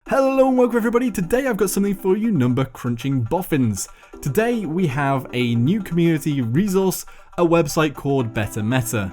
Hello and welcome everybody. Today I've got something for you number crunching boffins. Today we have a new community resource, a website called Better Meta.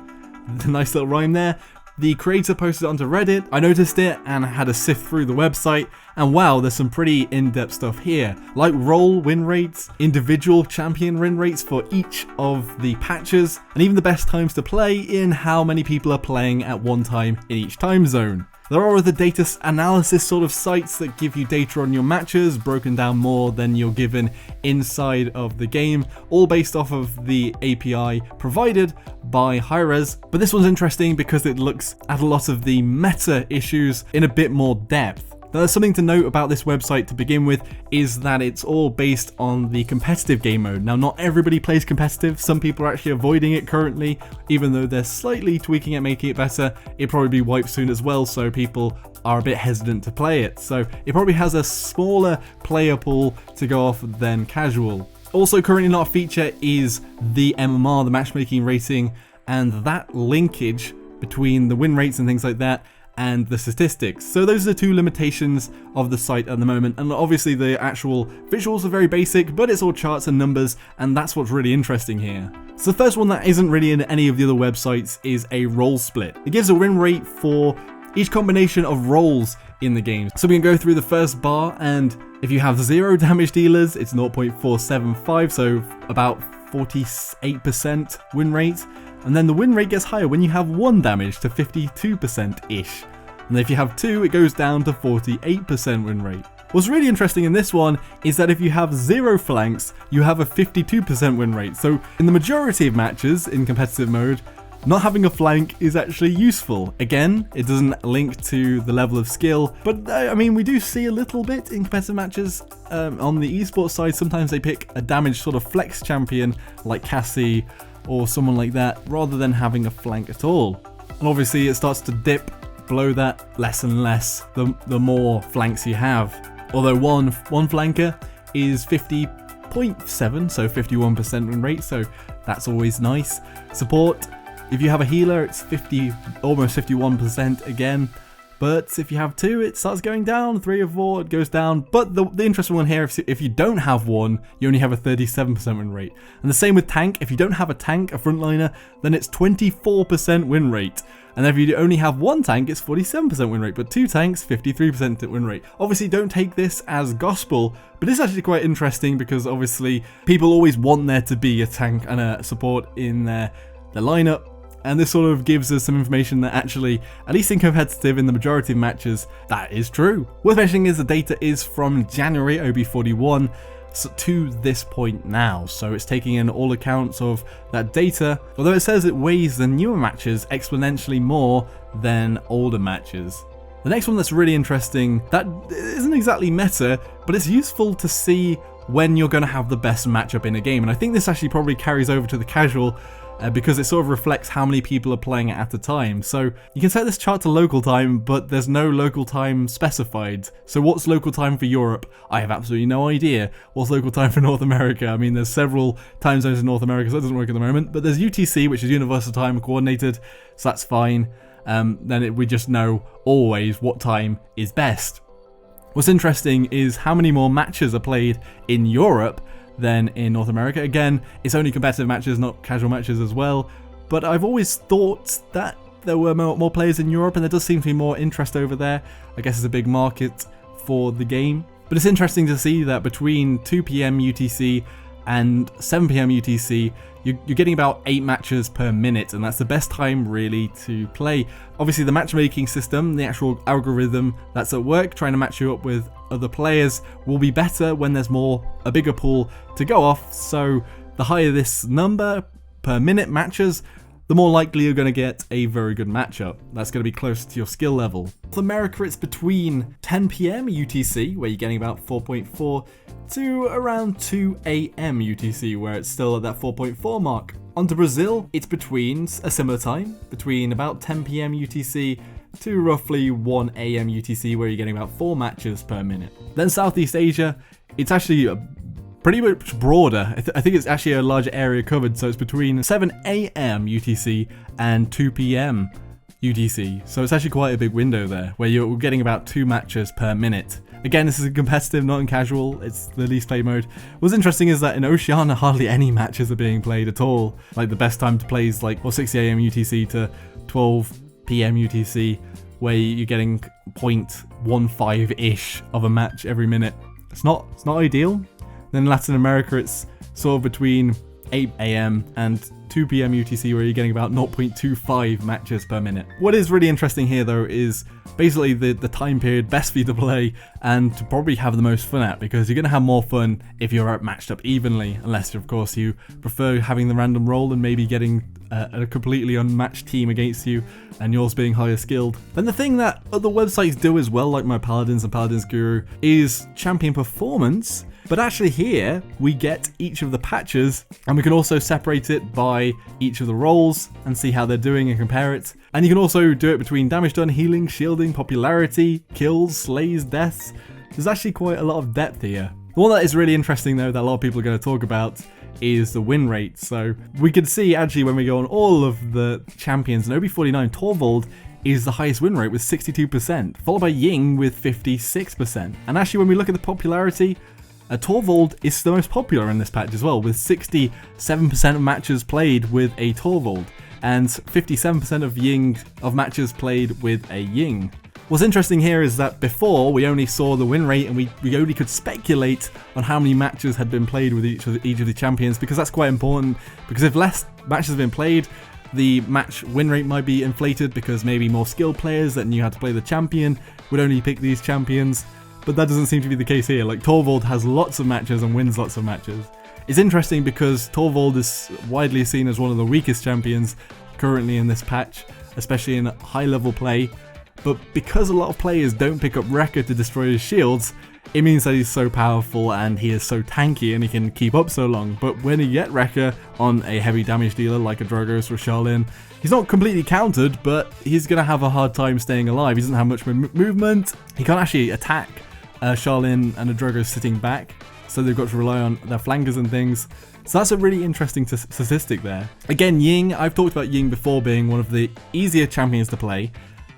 Nice little rhyme there. The creator posted it onto Reddit, I noticed it and had to sift through the website, and wow, there's some pretty in-depth stuff here, like role win rates, individual champion win rates for each of the patches, and even the best times to play in how many people are playing at one time in each time zone. There are other data analysis sort of sites that give you data on your matches, broken down more than you're given inside of the game, all based off of the API provided by Hi-Rez. But this one's interesting because it looks at a lot of the meta issues in a bit more depth. Now, there's something to note about this website to begin with is that it's all based on the competitive game mode. Now, not everybody plays competitive. Some people are actually avoiding it currently, even though they're slightly tweaking it, making it better. It'll probably be wiped soon as well, so people are a bit hesitant to play it. So it probably has a smaller player pool to go off than casual. Also, currently not a feature is the MMR, the matchmaking rating, and that linkage between the win rates and things like that and the statistics. So those are the two limitations of the site at the moment, and obviously the actual visuals are very basic, but it's all charts and numbers, and that's what's really interesting here. So the first one that isn't really in any of the other websites is a role split. It gives a win rate for each combination of roles in the game. So we can go through the first bar, and if you have 0 damage dealers, it's 0.475, so about 48% win rate. And then the win rate gets higher when you have 1 damage to 52%-ish. And if you have 2, it goes down to 48% win rate. What's really interesting in this one is that if you have 0 flanks, you have a 52% win rate. So in the majority of matches in competitive mode, not having a flank is actually useful. Again, it doesn't link to the level of skill, but I mean, we do see a little bit in competitive matches. On the esports side, sometimes they pick a damaged sort of flex champion like Cassie or someone like that, rather than having a flank at all. And obviously it starts to dip below that less and less the more flanks you have. Although one flanker is 50.7, so 51% win rate, so that's always nice. Support, if you have a healer, it's almost 51% again. But if you have 2, it starts going down, 3 or 4, it goes down. But the interesting one here, if you don't have 1, you only have a 37% win rate. And the same with tank, if you don't have a tank, a frontliner, then it's 24% win rate. And if you only have 1 tank, it's 47% win rate, but 2 tanks, 53% win rate. Obviously, don't take this as gospel, but it's actually quite interesting because obviously people always want there to be a tank and a support in their lineup. And this sort of gives us some information that actually, at least in competitive, in the majority of matches, that is true. Worth mentioning is the data is from January OB41 to this point now. So it's taking in all accounts of that data, although it says it weighs the newer matches exponentially more than older matches. The next one that's really interesting, that isn't exactly meta, but it's useful to see when you're going to have the best matchup in a game. And I think this actually probably carries over to the casual, because it sort of reflects how many people are playing it at a time. So you can set this chart to local time, but there's no local time specified. So what's local time for Europe? I have absolutely no idea. What's local time for North America? I mean, there's several time zones in North America, so that doesn't work at the moment. But there's UTC, which is Universal Time Coordinated, so that's fine. We just know always what time is best. What's interesting is how many more matches are played in Europe than in North America. Again, it's only competitive matches, not casual matches as well, but I've always thought that there were more players in Europe, and there does seem to be more interest over there. I guess it's a big market for the game, but it's interesting to see that between 2 PM UTC and 7 PM UTC, you're getting about 8 matches per minute, and that's the best time really to play. Obviously the matchmaking system, the actual algorithm that's at work trying to match you up with other players, will be better when there's a bigger pool to go off. So the higher this number per minute matches, the more likely you're going to get a very good matchup. That's going to be closer to your skill level. For America, it's between 10 PM UTC, where you're getting about 4.4, to around 2 AM UTC, where it's still at that 4.4 mark. On to Brazil, it's between a similar time, between about 10 PM UTC to roughly 1 AM UTC, where you're getting about 4 matches per minute. Then Southeast Asia, it's actually pretty much broader. I think it's actually a larger area covered, so it's between 7 AM UTC and 2 PM UTC. So it's actually quite a big window there, where you're getting about 2 matches per minute. Again, this is competitive, not in casual. It's the least played mode. What's interesting is that in Oceania, hardly any matches are being played at all. Like the best time to play is like 6 AM UTC to 12 PM UTC, where you're getting 0.15-ish of a match every minute. It's not ideal. Then in Latin America, it's sort of between 8 AM and 2 PM UTC, where you're getting about 0.25 matches per minute. What is really interesting here though is basically the time period best for you to play and to probably have the most fun at, because you're going to have more fun if you're matched up evenly, unless of course you prefer having the random roll and maybe getting a completely unmatched team against you and yours being higher skilled. Then the thing that other websites do as well, like my Paladins and Paladins Guru, is champion performance. But actually here, we get each of the patches, and we can also separate it by each of the roles and see how they're doing and compare it. And you can also do it between damage done, healing, shielding, popularity, kills, slays, deaths. There's actually quite a lot of depth here. The one that is really interesting though, that a lot of people are going to talk about, is the win rate. So we can see actually when we go on all of the champions, in OB49, Torvald is the highest win rate with 62%, followed by Ying with 56%. And actually when we look at the popularity, Torvald is the most popular in this patch as well, with 67% of matches played with a Torvald and 57% of Ying of matches played with a Ying. What's interesting here is that before we only saw the win rate and we only could speculate on how many matches had been played with each of the champions, because that's quite important, because if less matches have been played, the match win rate might be inflated because maybe more skilled players that knew how to play the champion would only pick these champions. But that doesn't seem to be the case here. Like Torvald has lots of matches and wins lots of matches. It's interesting because Torvald is widely seen as one of the weakest champions currently in this patch, especially in high level play. But because a lot of players don't pick up Rekka to destroy his shields, it means that he's so powerful and he is so tanky and he can keep up so long. But when you get Rekka on a heavy damage dealer like a Dragos or Charlene, he's not completely countered, but he's going to have a hard time staying alive. He doesn't have much movement. He can't actually attack Charlene and a Dragos sitting back, so they've got to rely on their flankers and things. So that's a really interesting statistic there. Again, Ying, I've talked about Ying before being one of the easier champions to play,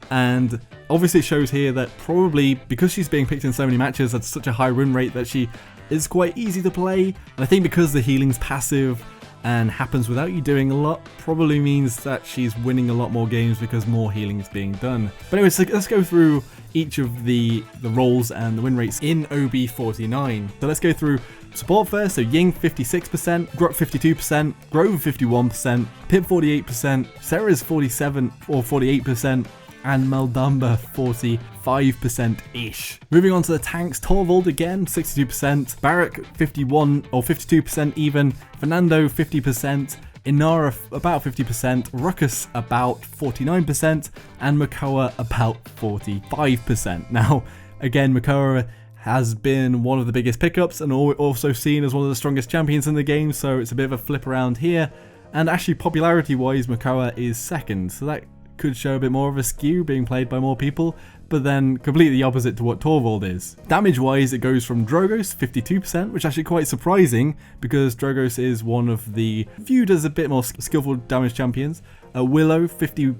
and obviously it shows here that probably because she's being picked in so many matches at such a high win rate that she is quite easy to play. And I think because the healing's passive and happens without you doing a lot, probably means that she's winning a lot more games because more healing is being done. But anyway, so let's go through each of the roles and the win rates in OB49. So let's go through support first. So Ying 56%, Grok 52%, Grover 51%, Pip 48%, Sarah's 47 or 48%, and Meldamba 45%-ish. Moving on to the tanks, Torvald again 62%, Barak 51 or 52% even, Fernando 50%, Inara about 50%, Ruckus about 49%, and Makoa about 45%. Now, again, Makoa has been one of the biggest pickups and also seen as one of the strongest champions in the game, so it's a bit of a flip around here. And actually, popularity-wise, Makoa is second, so that could show a bit more of a skew being played by more people, but then completely the opposite to what Torvald is. Damage wise, it goes from Dragos 52%, which is actually quite surprising because Dragos is one of the viewed as a bit more skillful damage champions. Willow 52%,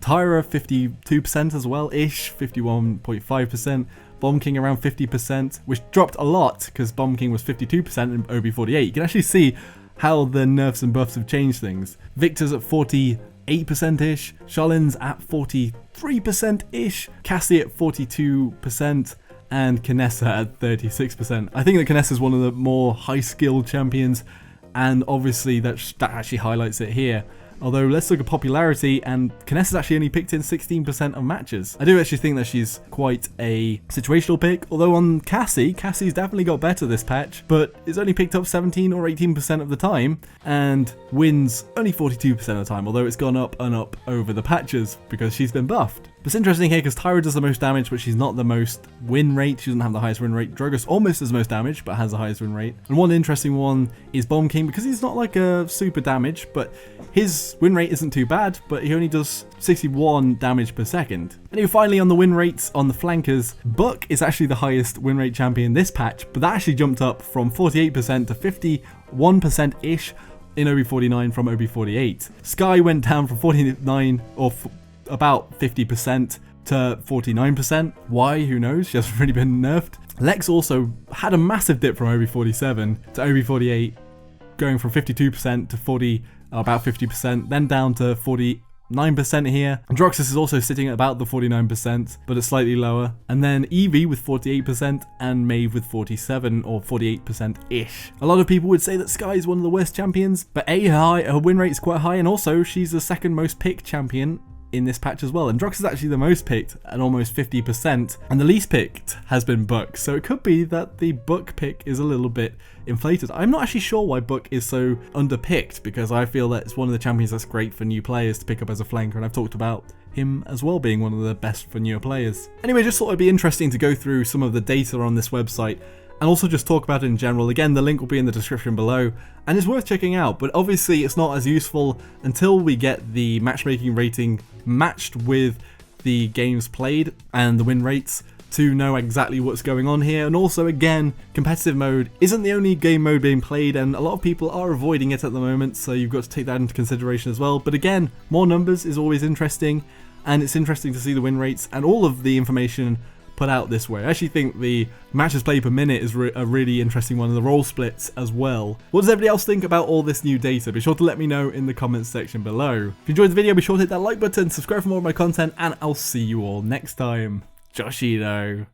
Tyra 52% as well, ish 51.5%, Bomb King around 50%, which dropped a lot because Bomb King was 52% in OB48. You can actually see how the nerfs and buffs have changed things. Victor's at 48%-ish, Charlene's at 43%-ish, Cassie at 42%, and Kinessa at 36%. I think that Kinessa is one of the more high-skilled champions, and obviously that actually highlights it here. Although, let's look at popularity, and Kinessa's actually only picked in 16% of matches. I do actually think that she's quite a situational pick, although on Cassie's definitely got better this patch, but is only picked up 17 or 18% of the time, and wins only 42% of the time, although it's gone up and up over the patches because she's been buffed. But it's interesting here because Tyra does the most damage, but she's not the most win rate. She doesn't have the highest win rate. Dragos almost does the most damage, but has the highest win rate. And one interesting one is Bomb King, because he's not like a super damage, but his win rate isn't too bad, but he only does 61 damage per second. Anyway, finally on the win rates on the flankers, Buck is actually the highest win rate champion this patch, but that actually jumped up from 48% to 51%-ish in OB49 from OB48. Sky went down from 49 or about 50%, to 49%. Why? Who knows? She hasn't really been nerfed. Lex also had a massive dip from OB47 to OB48, going from 52% to about 50%, then down to 49% here. Androxus is also sitting at about the 49%, but it's slightly lower. And then Eevee with 48% and Maeve with 47 or 48%-ish. A lot of people would say that Sky is one of the worst champions, but her win rate is quite high, and also she's the second most picked champion in this patch as well. Androxus is actually the most picked at almost 50%, and the least picked has been Book, so it could be that the Book pick is a little bit inflated. I'm not actually sure why Book is so underpicked, because I feel that it's one of the champions that's great for new players to pick up as a flanker, and I've talked about him as well being one of the best for newer players. Anyway, just thought it'd be interesting to go through some of the data on this website and also just talk about it in general. Again, the link will be in the description below, and it's worth checking out, but obviously it's not as useful until we get the matchmaking rating matched with the games played and the win rates to know exactly what's going on here. And also, again, competitive mode isn't the only game mode being played, and a lot of people are avoiding it at the moment, so you've got to take that into consideration as well. But again, more numbers is always interesting, and it's interesting to see the win rates and all of the information put out this way. I actually think the matches played per minute is a really interesting one, and the role splits as well. What does everybody else think about all this new data? Be sure to let me know in the comments section below. If you enjoyed the video, be sure to hit that like button, subscribe for more of my content, and I'll see you all next time. Joshino.